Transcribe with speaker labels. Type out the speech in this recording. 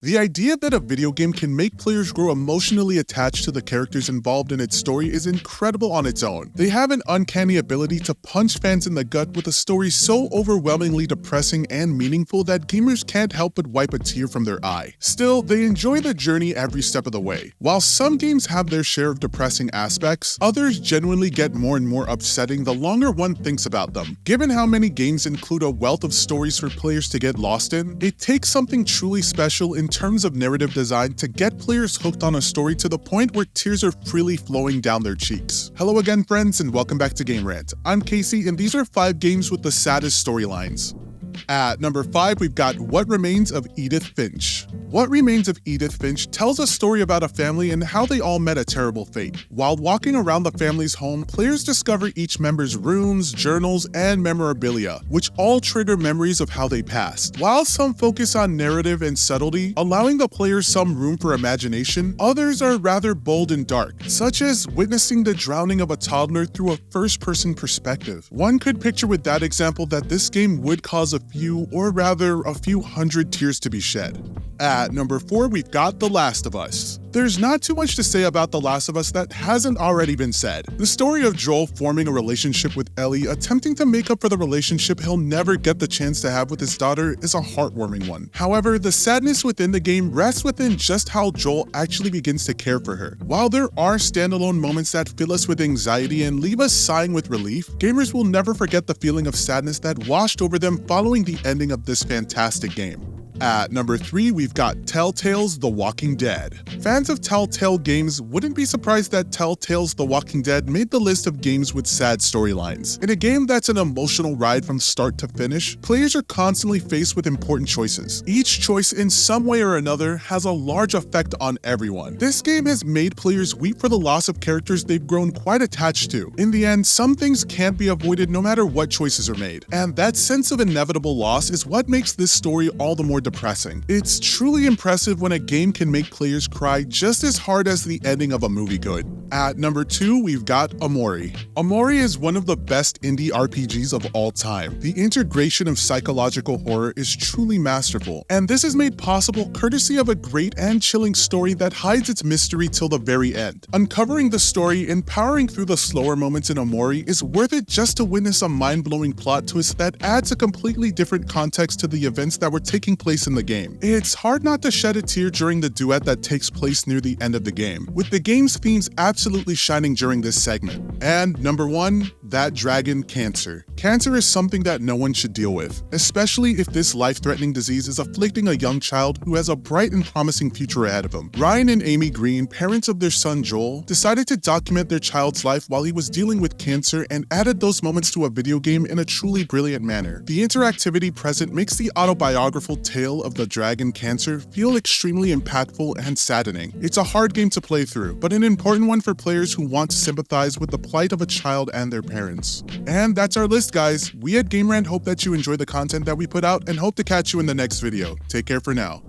Speaker 1: The idea that a video game can make players grow emotionally attached to the characters involved in its story is incredible on its own. They have an uncanny ability to punch fans in the gut with a story so overwhelmingly depressing and meaningful that gamers can't help but wipe a tear from their eye. Still, they enjoy the journey every step of the way. While some games have their share of depressing aspects, others genuinely get more and more upsetting the longer one thinks about them. Given how many games include a wealth of stories for players to get lost in, it takes something truly special in terms of narrative design to get players hooked on a story to the point where tears are freely flowing down their cheeks. Hello again, friends, and welcome back to Game Rant. I'm Casey, and these are 5 games with the saddest storylines. At number 5, we've got What Remains of Edith Finch. What Remains of Edith Finch tells a story about a family and how they all met a terrible fate. While walking around the family's home, players discover each member's runes, journals, and memorabilia, which all trigger memories of how they passed. While some focus on narrative and subtlety, allowing the players some room for imagination, others are rather bold and dark, such as witnessing the drowning of a toddler through a first-person perspective. One could picture with that example that this game would cause a few hundred tears to be shed. At number 4, we've got The Last of Us. There's not too much to say about The Last of Us that hasn't already been said. The story of Joel forming a relationship with Ellie, attempting to make up for the relationship he'll never get the chance to have with his daughter, is a heartwarming one. However, the sadness within the game rests within just how Joel actually begins to care for her. While there are standalone moments that fill us with anxiety and leave us sighing with relief, gamers will never forget the feeling of sadness that washed over them following the ending of this fantastic game. At number 3, we've got Telltale's The Walking Dead. Fans of Telltale games wouldn't be surprised that Telltale's The Walking Dead made the list of games with sad storylines. In a game that's an emotional ride from start to finish, players are constantly faced with important choices. Each choice in some way or another has a large effect on everyone. This game has made players weep for the loss of characters they've grown quite attached to. In the end, some things can't be avoided no matter what choices are made, and that sense of inevitable loss is what makes this story all the more depressing. It's truly impressive when a game can make players cry just as hard as the ending of a movie could. At number 2, we've got Amori. Amori is one of the best indie RPGs of all time. The integration of psychological horror is truly masterful, and this is made possible courtesy of a great and chilling story that hides its mystery till the very end. Uncovering the story and powering through the slower moments in Amori is worth it just to witness a mind-blowing plot twist that adds a completely different context to the events that were taking place in the game. It's hard not to shed a tear during the duet that takes place near the end of the game, with the game's themes absolutely shining during this segment. And number 1, That Dragon Cancer. Cancer is something that no one should deal with, especially if this life-threatening disease is afflicting a young child who has a bright and promising future ahead of him. Ryan and Amy Green, parents of their son Joel, decided to document their child's life while he was dealing with cancer and added those moments to a video game in a truly brilliant manner. The interactivity present makes the autobiographical tale of the dragon cancer feel extremely impactful and saddening. It's a hard game to play through, but an important one for players who want to sympathize with the plight of a child and their parents. And that's our list, guys. We at Game Rant hope that you enjoy the content that we put out and hope to catch you in the next video. Take care for now.